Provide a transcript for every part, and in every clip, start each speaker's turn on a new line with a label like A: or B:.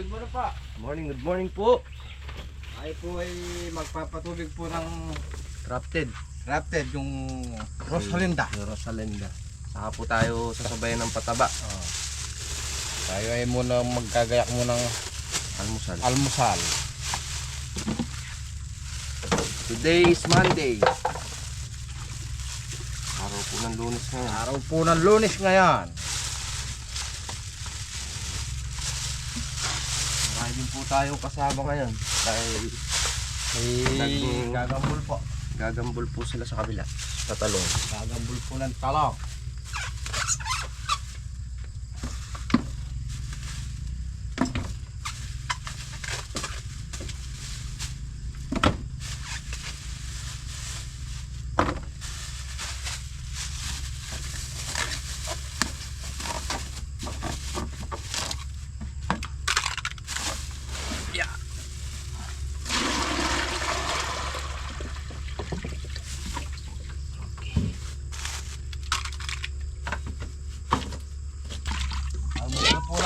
A: good morning pa.
B: Good morning po.
A: Ay po ay magpapatubig po ng
B: Crafted.
A: yung Rosalinda.
B: Rosalinda. Saka po tayo sasabayan ng pataba.
A: Tayo ay muna magkagayak mo ng almusal.
B: Today is Monday. Araw po ng Lunes ngayon. Marami din po tayong kasama ngayon. Dahil gagambol po sila sa kabila. Sa talong.
A: Gagambol po ng talong.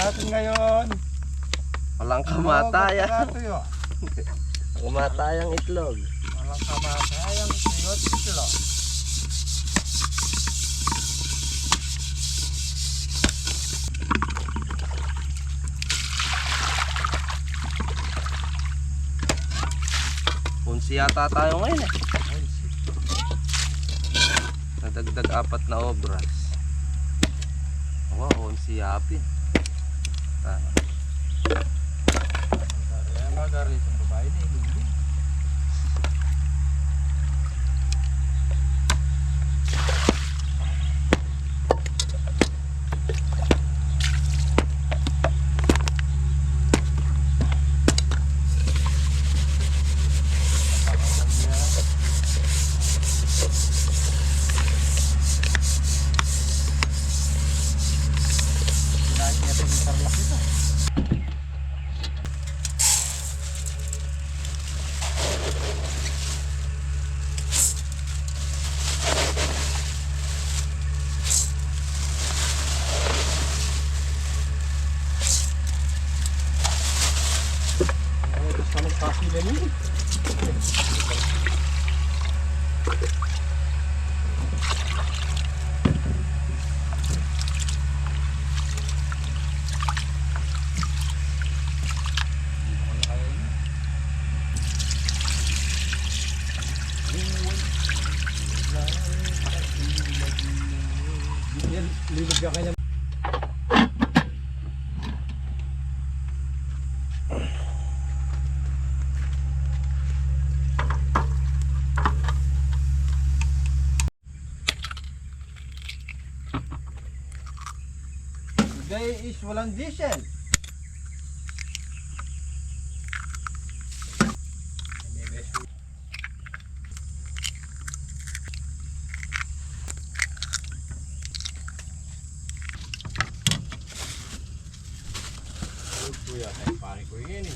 A: Natin ngayon
B: Walang kamatayan. Kamatayang itlog.
A: Walang kamatayang itlog.
B: Punsi yata tayo ngayon eh. Nadagdag 4 na obras. Wow, punsi yapin.
A: Magari sa babae na hindi. Libog ka kanya. Today is walang diesel. Kuya, ay pare ko yun eh.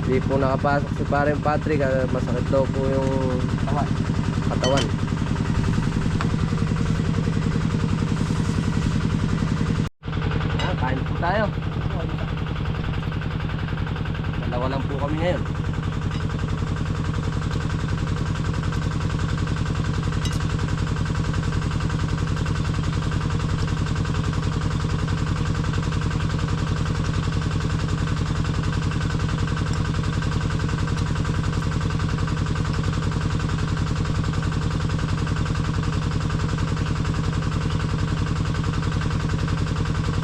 B: Hindi po nakapasok si Pareng Patrick. Masakit daw po yung katawan. Kain po tayo. Dalawa lang po kami ngayon.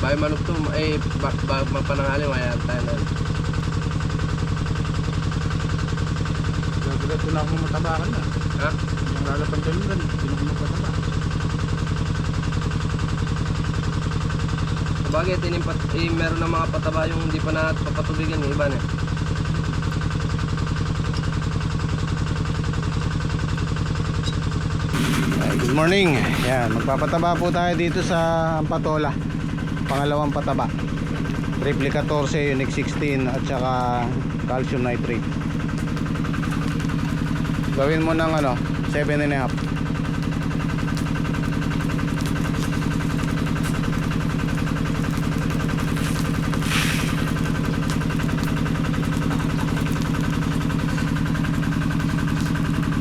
B: Bahay manok to, mapanangali, mayan tayo na.
A: Nagulat ko na akong matabakan na.
B: Ha?
A: Yung lalapang ganun ganun, hindi ko mataba.
B: Sabagay, meron ng mga pataba yung hindi pa napapatubigan yung iba na.
C: Good morning. Yan, magpapataba po tayo dito sa Ampatola. Pangalawang pataba. Triple 14, Unique 16 at saka calcium nitrate. Gawin mo ng 7.5.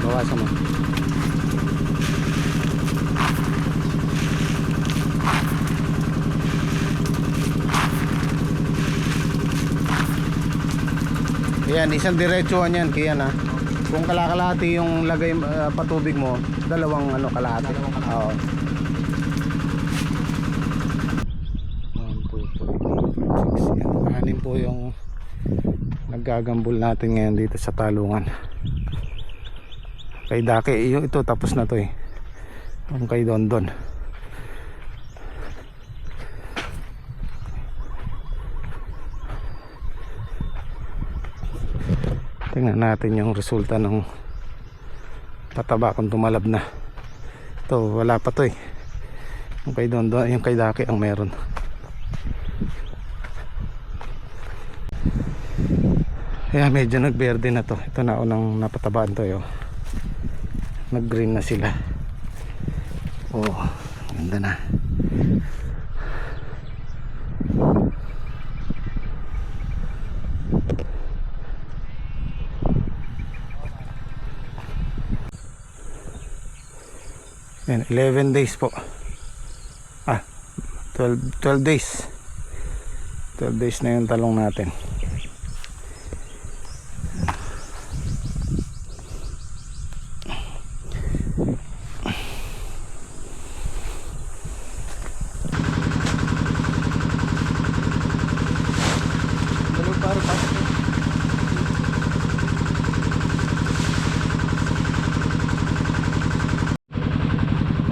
C: Bawasan mo. Yan, isang diretsuhan yan, kaya na. Kung kalakalahati yung lagay patubig mo, dalawang kalahati. Oo. 1, 2, 3, 4, 5, 6. Anim po yung naggagambol natin ngayon dito sa talungan. Kay Dake, ito tapos na to eh. Yung kay Dondon. Tingnan natin yung resulta ng pataba kung tumalab na. Ito wala pa to eh. Yung kay Dondon, yung kay Dake ang meron. Kaya medyo nagberde na to. Ito na unang napatabaan to yo. Nag green na sila. Oh, ganda na. Yan, 11 days po. 12 days. 12 days na yung talong natin.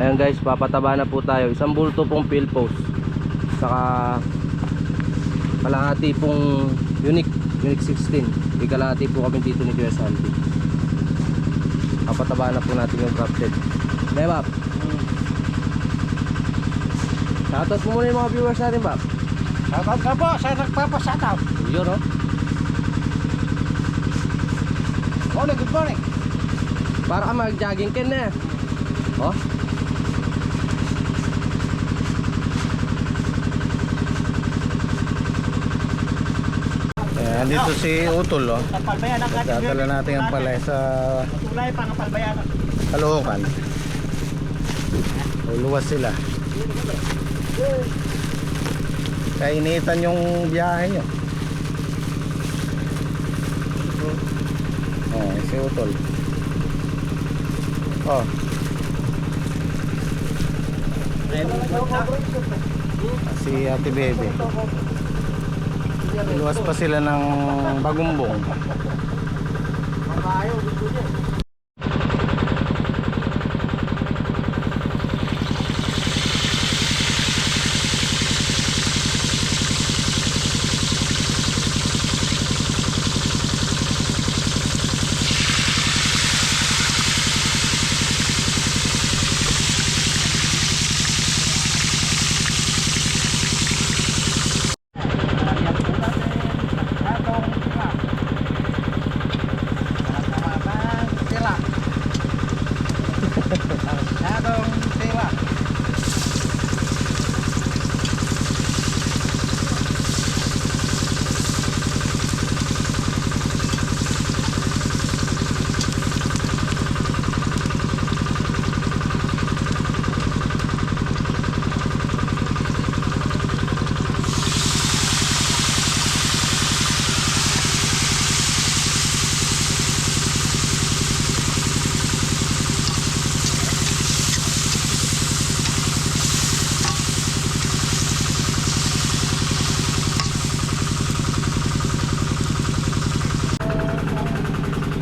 B: Ayan guys, papataba na po tayo. Isang bulto pong field post, saka kalahati pong Unique 16. Ikalahati po kami dito ni Kuya Sandy. Papataba na po natin yung crafted. Okay, Bap? Shoutout mo muna yung mga viewers natin, Bap.
D: Shoutout ka po sa nagpapashoutout.
B: Yun, no?
D: Ole, good morning.
B: Para ka mag-jogging ken na. Oh.
C: Andito si Utol, oh.
D: Sa palbayan ang ating
C: Dadala natin ang palay sa
D: tulay pa ng palbayan.
C: Caloocan. Luwas sila. Kaya initan yung biyahe nyo. Oh, si Utol. Oh. Si Ate Bebe. Luwas pa sila ng Bagumbong.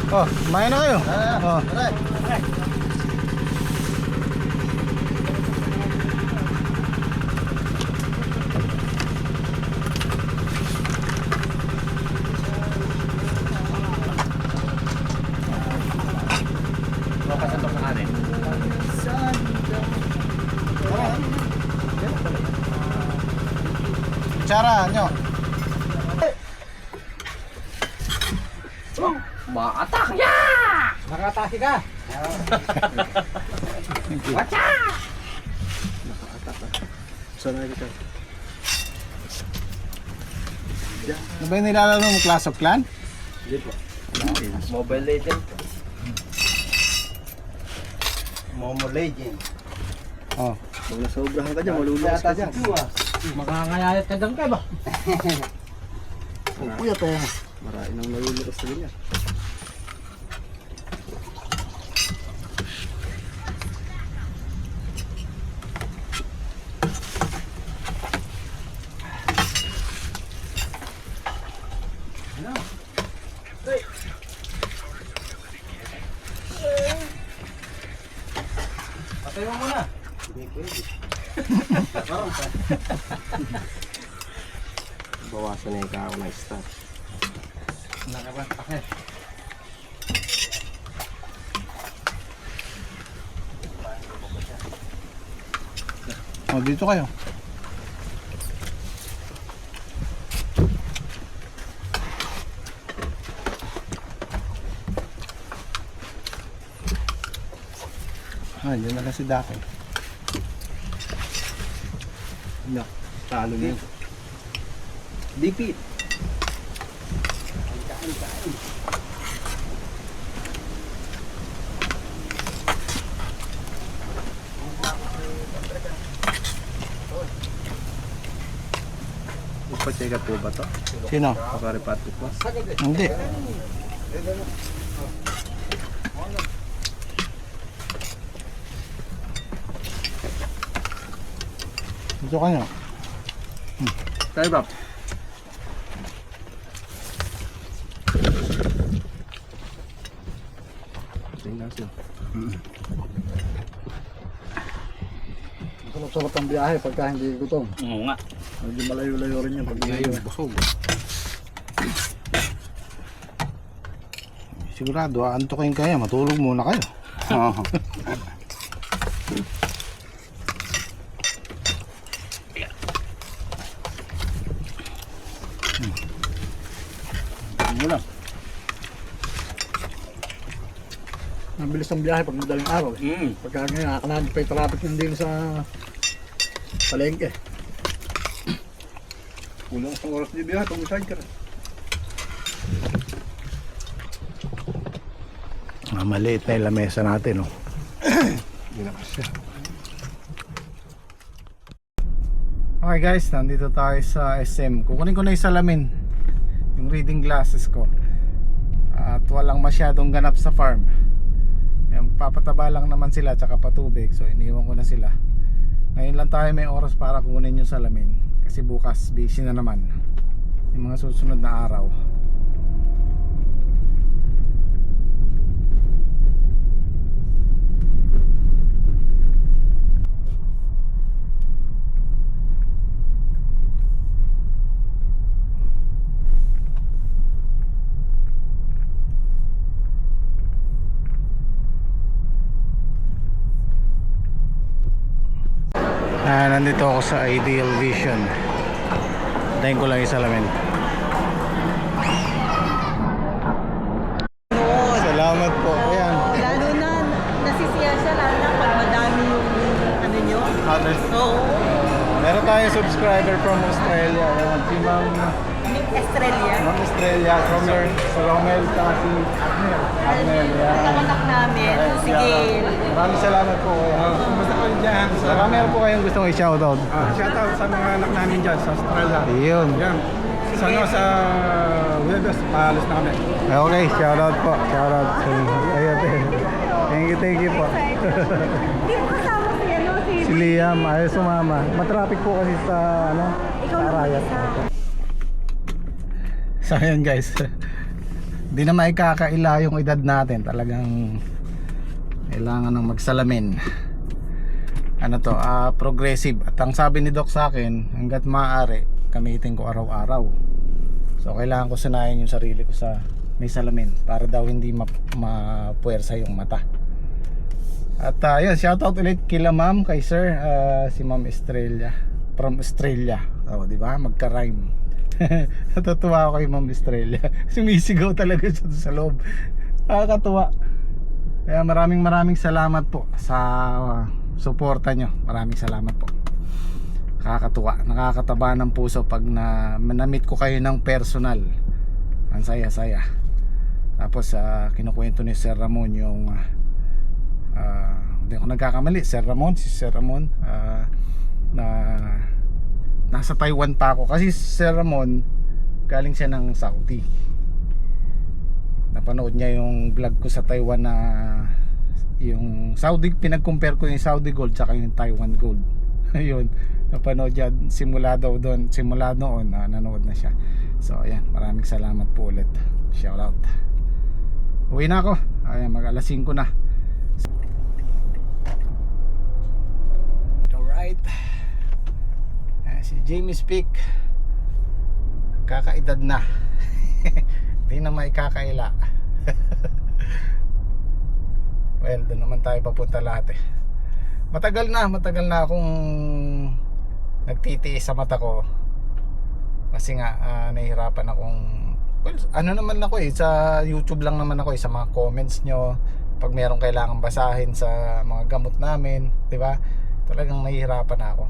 C: Oh, kumain na kayo. Oh. kutsara nyo.
B: Maatak ya!
D: Nakatake ka.
C: Ano ba yung nilalaro mo? Clash of Clan?
B: Hindi po. Mobile Legend.
D: Momo Legend.
C: Oh.
B: Kung nasobrahan ka dyan, maluluwas ka dyan.
D: Makangayayat ka dyan ka ba?
C: Kuya to.
B: Marami nang maluluwas sa ganyan.
D: Patay mo muna.
B: Bawasan na yung kao na start.
D: Nakapatake.
C: Oh, dito kayo. Ah, yun na lang si Dako.
B: Talo na yun. Dipit. Ipacheck po ba to?
C: Sino?
B: Pagka-repatrick mo?
C: Hindi. Dito kayo.
B: Tayo ba? Tingnan siya.
D: Sarap-sarap ang biyahe pagka hindi gutom.
B: Oo nga.
D: Medyo malayo-layo rin yan pag
B: Ngayon, busog.
C: Sigurado, aantukin kayo. Matulog muna kayo.
D: Muna. Mabilis ang biyahe pag madaling araw. Pagka ngayon, nakakanahan pa yung traffic yung din sa palengke. Kulang sa oras di biyahe, tumusay ka rin.
C: Maliit na yung lamesa natin, no? Okay guys, nandito tayo sa SM. Kukunin ko na yung salamin, yung reading glasses ko. At walang masyadong ganap sa farm. Papataba lang naman sila tsaka patubig, so iniwan ko na sila. Ngayon lang tayo may oras para kunin yung salamin, kasi bukas busy na naman yung mga susunod na araw. Nandito ako sa Ideal Vision. Tayin ko lang yung salamin. Salamat po. Ayan.
E: Lalo na nasisiya siya, lalo na pag madami yung ano nyo.
C: Others.
E: Oo.
C: Meron tayong subscriber from Australia. Ayan, si Ma'am
E: Estrella.
C: Australia. Si Romel, saka si Agner.
E: Anak namin. Sige.
C: Maraming salamat po.
D: Kumusta kayo dyan?
C: Marami po kayong gustong i-shoutout.
D: Shoutout sa mga anak namin dyan sa Australia.
C: Yun.
D: Yan. Sa Webes, paalis na kami.
C: Okay, shoutout po. Shoutout. Ayun. Thank you po.
E: Hindi mo kasama si ano,
C: Si Liam, ayaw sumama. Matraffic po kasi sa
E: Ikaw
C: sa
E: na
C: Arayat.
E: isa.
C: So ayan guys, di na maikakaila yung edad natin. Talagang kailangan ng magsalamin. Ano to, progressive. At ang sabi ni Doc sa akin, hanggat maaari gamitin ko araw-araw. So kailangan ko sanayin yung sarili ko sa may salamin para daw hindi mapuwersa yung mata. At yun, shoutout ulit kila ma'am, kay sir, si Ma'am Estrella from Australia. Oh, di ba? Magka-rhyme. Natutuwa ako kay Ma'am Estrella. Sumisigaw talaga siya sa loob. Nakakatuwa. Kaya maraming salamat po sa suporta nyo. Maraming salamat po. Nakakatuwa, nakakataba ng puso pag na-meet ko kayo ng personal. Ang saya-saya. Tapos kinukwento ni Sir Ramon yung hindi ako nagkakamali, si Sir Ramon na nasa Taiwan pa ako. Kasi si Sir Ramon galing siya ng Saudi. Napanood niya yung vlog ko sa Taiwan na yung Saudi, pinag-compare ko yung Saudi Gold tsaka yung Taiwan Gold. Ayun, napanood niya simula noon nanood na siya. So ayan, maraming salamat po ulit. Shout out. Uwi na ako. Ayan, mag-alas 5 na. Alright. Si Jamie Speak, kakaedad na. Hindi na may kakaila. Well, doon naman tayo papunta lahat eh. Matagal na akong nagtitiis sa mata ko. Kasi nga nahihirapan akong, well, ano naman ako eh, sa YouTube lang naman ako eh, sa mga comments nyo pag merong kailangan basahin sa mga gamot namin, di ba? Talagang nahihirapan ako.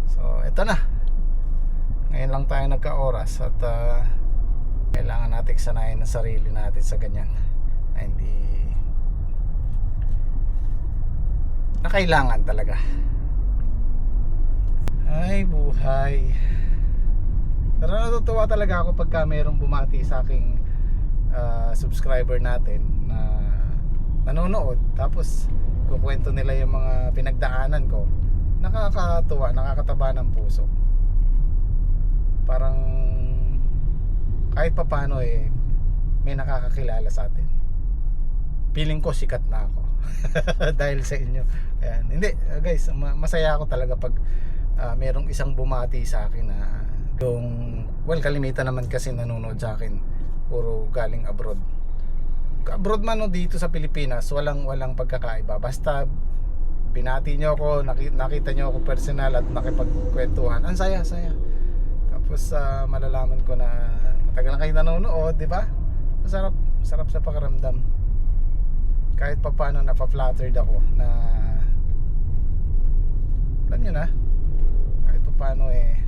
C: So eto na, ngayon lang tayo nagka-oras at kailangan natin sanayin ang sarili natin sa ganyan na hindi na kailangan talaga. Ay buhay. Pero natutuwa talaga ako pagka mayroong bumati sa aking subscriber natin na nanonood, tapos kukwento nila yung mga pinagdaanan ko. Nakakatuwa, nakakataba ng puso. Parang kahit papano eh may nakakakilala sa atin. Feeling ko sikat na ako dahil sa inyo. Ayan. Hindi guys, masaya ako talaga pag merong isang bumati sa akin na yung, well, kalimitan naman kasi nanonood sa akin puro galing abroad man o dito sa Pilipinas. Walang pagkakaiba, basta binati nyo ako, nakita nyo ako personal at nakipagkwentuhan, ang saya. Tapos malalaman ko na matagal na kayo nanonood, di ba? Masarap sa pakiramdam. Kahit pa paano napa-flattered ako na, alam nyo na, kahit pa paano eh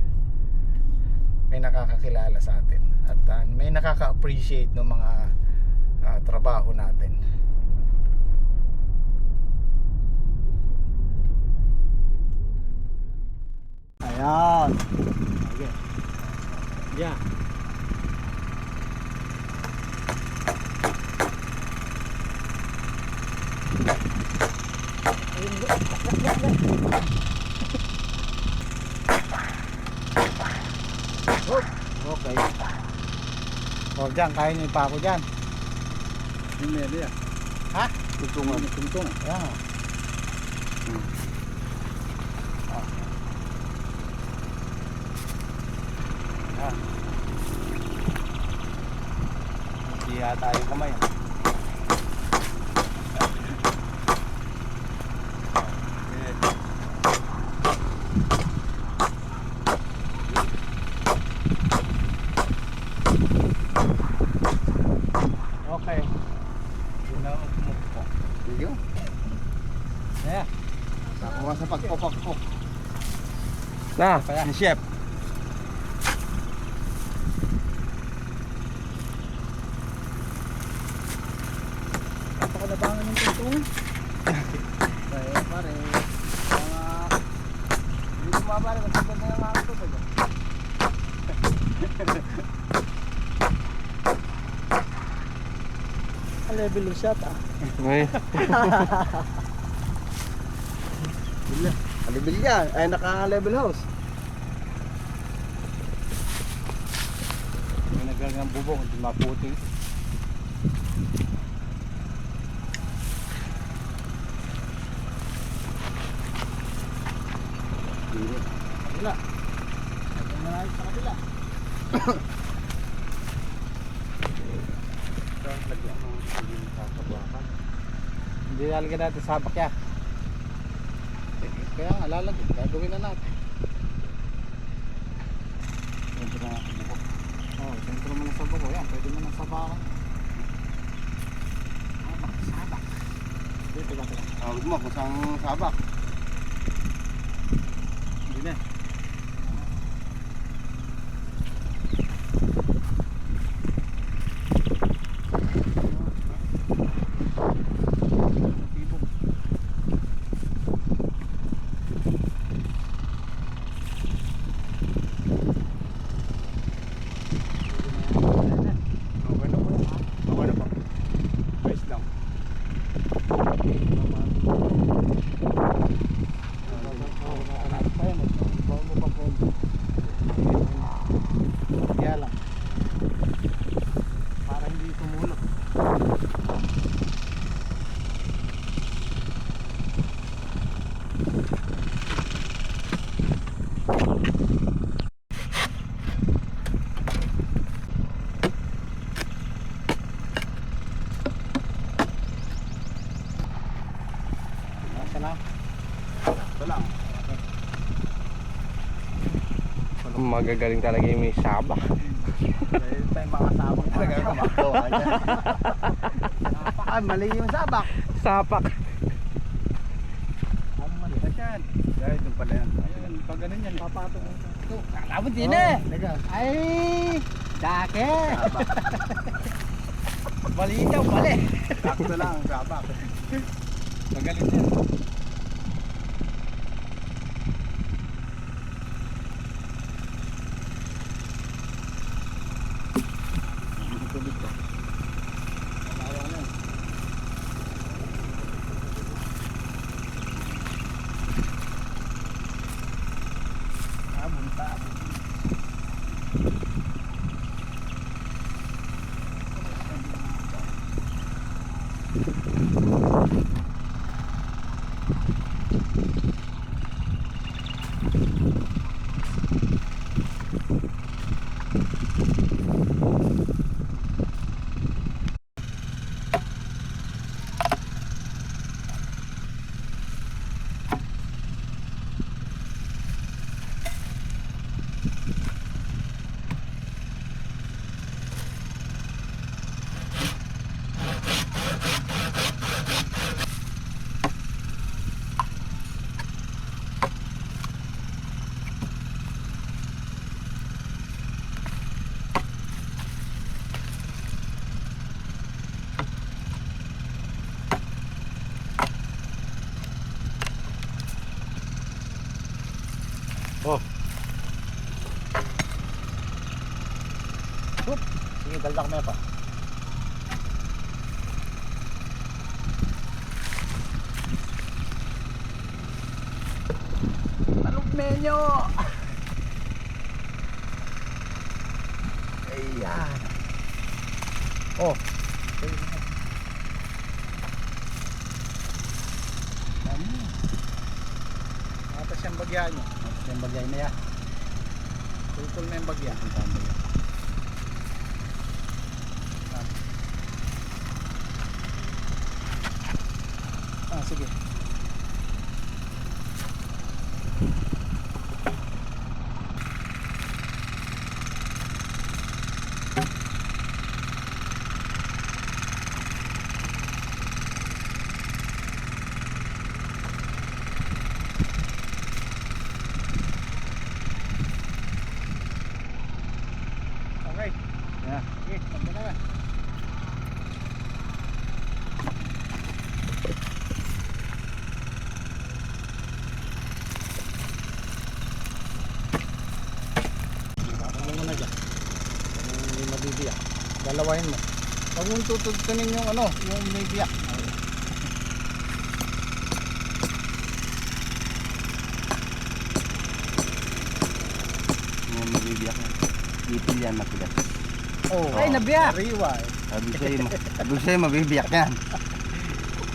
C: may nakakakilala sa atin at may nakaka-appreciate ng mga trabaho natin.
D: Ayan. Okay. Yeah.
C: Okay. O dyan, kaya nyo pa ako dyan.
D: Yung media.
C: Ha?
D: Tuntungan.
C: Ayan.
B: Hindi yata yung kamay.
C: Okay. Yun na po.
D: Sige.
C: Yeah.
D: Nakuha sa pagpapakpok.
B: Na,
D: Ni Chef. Napakalabangan ng tuntungan. Pare. Hindi ko mabali. Magsagal na yung mga tubig. Level shot Level yan. Ay naka-level house.
C: May nagagang bubong, hindi maputi. Kabila. Marami sa kabila. Hindi lalagyan natin sa bakya. Kaya nga lalagyan, gagawin na natin.
A: Tawag mo kung saan sabak. Hindi na.
C: Kaya lang. Para hindi tumulog. Nasa lang. Ito lang.
B: Magagaling talaga yung may sabak.
C: Dahil tayong mga sabak talaga kumakawa niya. Mali yung sabak.
B: Sapak.
C: Ang mali na siyan.
A: Dahil doon pala yan. Ayun, pag ganun yan.
C: Papatong ito.
D: Kalabot din eh.
C: Teka.
D: Ay, dake. Mali daw, mali.
A: Sakto lang, sabak. Magaling yan. Tubig ko. Malawa na.
C: Bunta.
B: Oh.
C: Sige, galda ko pa. Talog menyo! Ayan. Oh. Atas yung bagya nyo. Atas yung bagya na yan. Tulpul na yung bagya. Ah, sige. Okay. Yeah. Okay, tanda na. Mo na dyan. Hindi mabibiyak. Dalawahin mo. Huwag mong tutugtunin yung ano, yung may biyak.
A: Yung mabibiyak na. Ipil yan, matigas.
C: Oh,
D: Ay, nabiyak.
C: Riwa eh.
A: Sabi sa'yo, mabibiyak yan.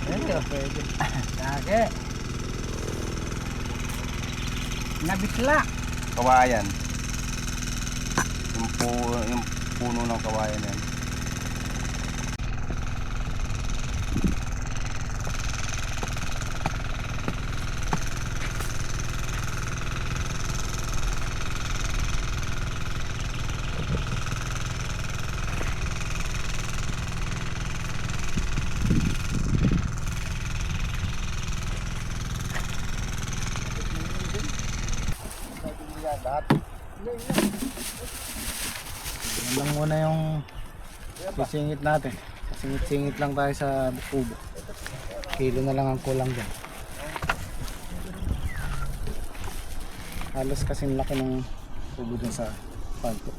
C: Ayun, pwede.
D: Dake. Nabisla.
A: Kawayan. Yung puno ng kawayan yan.
C: Yan lang muna yung sisingit natin. Singit-singit lang tayo sa kubo. Kilo na lang ang kulang dyan. Halos kasing laki ng kubo dyan sa panto.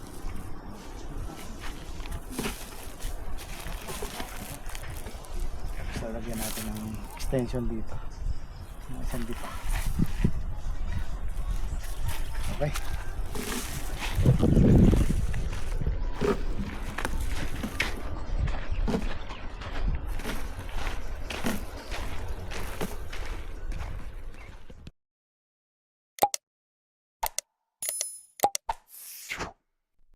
C: So lagyan natin ng extension dito. Isang dito. Okay.